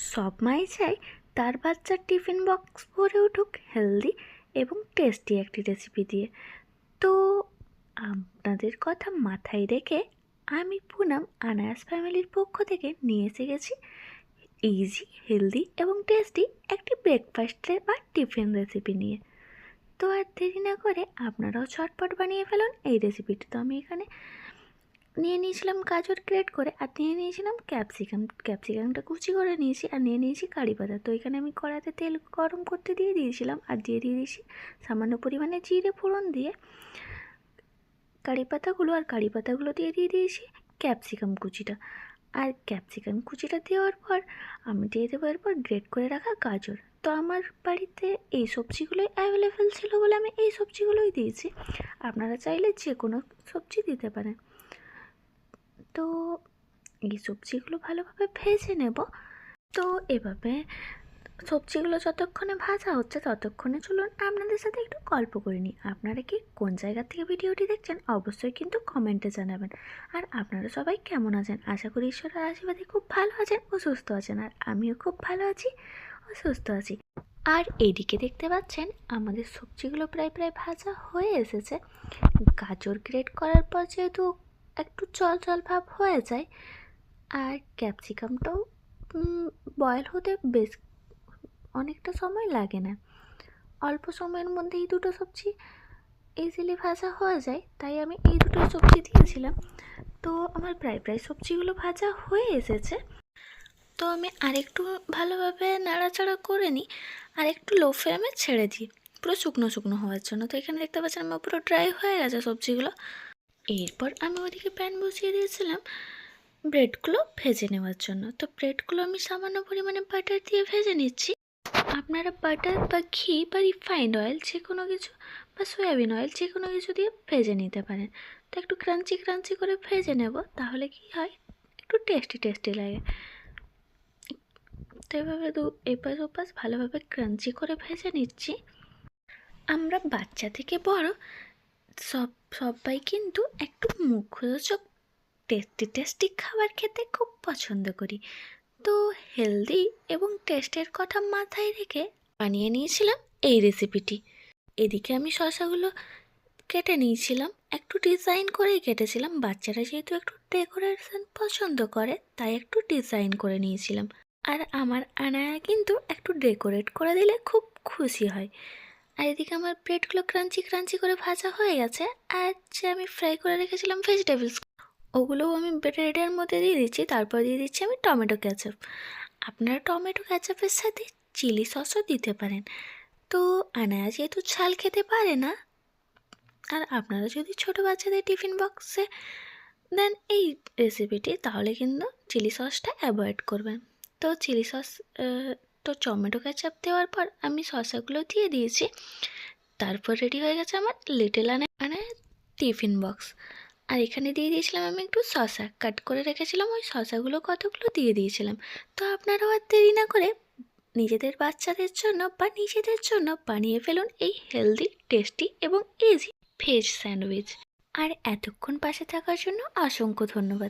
সব মাই চায় তার বাচ্চার টিফিন বক্স ভরে উঠুক হেলদি এবং টেস্টি একটি রেসিপি দিয়ে। তো আপনাদের কথা মাথায় রেখে আমি পুনাম আনায়াস ফ্যামিলির পক্ষ থেকে নিয়ে এসে গেছি ইজি, হেলদি এবং টেস্টি একটি ব্রেকফাস্টের বা টিফিন রেসিপি নিয়ে। তো আর দেরি না করে আপনারাও ঝটপট বানিয়ে ফেলুন এই রেসিপিটি। তো আমি এখানে নিয়ে নিয়েছিলাম গাজর গ্রেট করে, আর নিয়ে নিয়েছিলাম ক্যাপসিকামটা কুচি করে নিয়েছি, আর নিয়ে নিয়েছি কারি পাতা। তো এখানে আমি কড়াতে তেল গরম করতে দিয়ে দিয়েছিলাম, আর দিয়ে দিয়েছি সামান্য পরিমাণে জিরে ফোড়ন দিয়ে কারি পাতাগুলো দিয়ে দিয়েছি ক্যাপসিকাম কুচিটা। আর ক্যাপসিকাম কুচিটা দেওয়ার পর আমি দিয়ে দেবো এরপর গ্রেট করে রাখা গাজর। তো আমার বাড়িতে এই সবজিগুলোই অ্যাভেলেবেল ছিল বলে আমি এই সবজিগুলোই দিয়েছি, আপনারা চাইলে যে কোনো সবজি দিতে পারেন। তো এই সবজিগুলো ভালোভাবে ভেজে নেব। তো এভাবে সবজিগুলো যতক্ষণে ভাজা হচ্ছে ততক্ষণে চলুন আপনাদের সাথে একটু গল্প করে নিই। আপনারা কি কোন জায়গা থেকে ভিডিওটি দেখছেন অবশ্যই কিন্তু কমেন্টে জানাবেন। আর আপনারা সবাই কেমন আছেন? আশা করি ঈশ্বরের আশীর্বাদে খুব ভালো আছেন ও সুস্থ আছেন, আর আমিও খুব ভালো আছি ও সুস্থ আছি। আর এইদিকে দেখতে পাচ্ছেন আমাদের সবজিগুলো প্রায় ভাজা হয়ে এসেছে। গাজর গ্রেট করার পর যেহেতু একটু জল ভাব হয়ে যায়, আর ক্যাপসিকামটাও বয়েল হতে বেশ অনেকটা সময় লাগে না, অল্প সময়ের মধ্যে এই দুটো সবজি ইজিলি ভাজা হয়ে যায়, তাই আমি এই দুটো সবজি দিয়েছিলাম। তো আমার প্রায় সবজিগুলো ভাজা হয়ে এসেছে। তো আমি আরেকটু ভালোভাবে নাড়াচাড়া করে নিই, আর একটু লো ফ্লেমে ছেড়ে দিই পুরো শুকনো হওয়ার জন্য। তো এখানে দেখতে পাচ্ছেন আমার পুরো ড্রাই হয়ে গেছে সবজিগুলো। এরপর আমি ওদিকে প্যান বসিয়ে দিয়েছিলাম ব্রেডগুলো ভেজে নেওয়ার জন্য। তো ব্রেডগুলো আমি সামান্য পরিমাণে বাটার দিয়ে ভেজে নিচ্ছি। আপনারা বাটার বা ঘি বা রিফাইন্ড অয়েল যে কোনো কিছু বা সয়াবিন অয়েল যে কোনো কিছু দিয়ে ভেজে নিতে পারেন। তো একটু ক্রাঞ্চি করে ভেজে নেব, তাহলে কি হয় একটু টেস্টি লাগে। তো এভাবে এপাশ ওপাশ ভালোভাবে ক্রাঞ্চি করে ভেজে নিচ্ছি। আমরা বাচ্চা থেকে বড় সবাই কিন্তু একটু মুখরোচক টেস্টি খাবার খেতে খুব পছন্দ করি। তো হেলদি এবং টেস্টের কথা মাথায় রেখে বানিয়ে নিয়েছিলাম এই রেসিপিটি। এদিকে আমি শসাগুলো কেটে নিয়েছিলাম, একটু ডিজাইন করেই কেটেছিলাম। বাচ্চারা যেহেতু একটু ডেকোরেশন পছন্দ করে তাই একটু ডিজাইন করে নিয়েছিলাম। আর আমার আনায়া কিন্তু একটু ডেকোরেট করে দিলে খুব খুশি হয়। আর এদিকে আমার ব্রেডগুলো ক্রাঞ্চি করে ভাজা হয়ে গেছে। আর যে আমি ফ্রাই করে রেখেছিলাম ভেজিটেবলস, ওগুলোও আমি ব্রেডের মধ্যে দিয়ে দিচ্ছি। তারপর দিয়ে দিচ্ছি আমি টমেটো ক্যাচাপ। আপনারা টমেটো ক্যাচাপের সাথে চিলি সসও দিতে পারেন। তো আনায়া যেহেতু ঝাল খেতে পারে না, আর আপনারা যদি ছোটো বাচ্চাদের টিফিন বক্সে দেন এই রেসিপিটি, তাহলে কিন্তু চিলি সসটা অ্যাভয়েড করবেন। তো চিলি সস তো টমেটো ক্যাচাপ দেওয়ার পর আমি শসাগুলো দিয়ে দিয়েছি। তারপর রেডি হয়ে গেছে আমার লিটল আনায়া টিফিন বক্স। আর এখানে দিয়ে দিয়েছিলাম আমি একটু শসা কাট করে রেখেছিলাম, ওই শসাগুলো কতগুলো দিয়ে দিয়েছিলাম। তো আপনারাও আর দেরি না করে নিজেদের বাচ্চাদের জন্য বা নিজেদের জন্য বানিয়ে ফেলুন এই হেলদি, টেস্টি এবং ইজি ভেজ স্যান্ডউইচ। আর এতক্ষণ পাশে থাকার জন্য অসংখ্য ধন্যবাদ।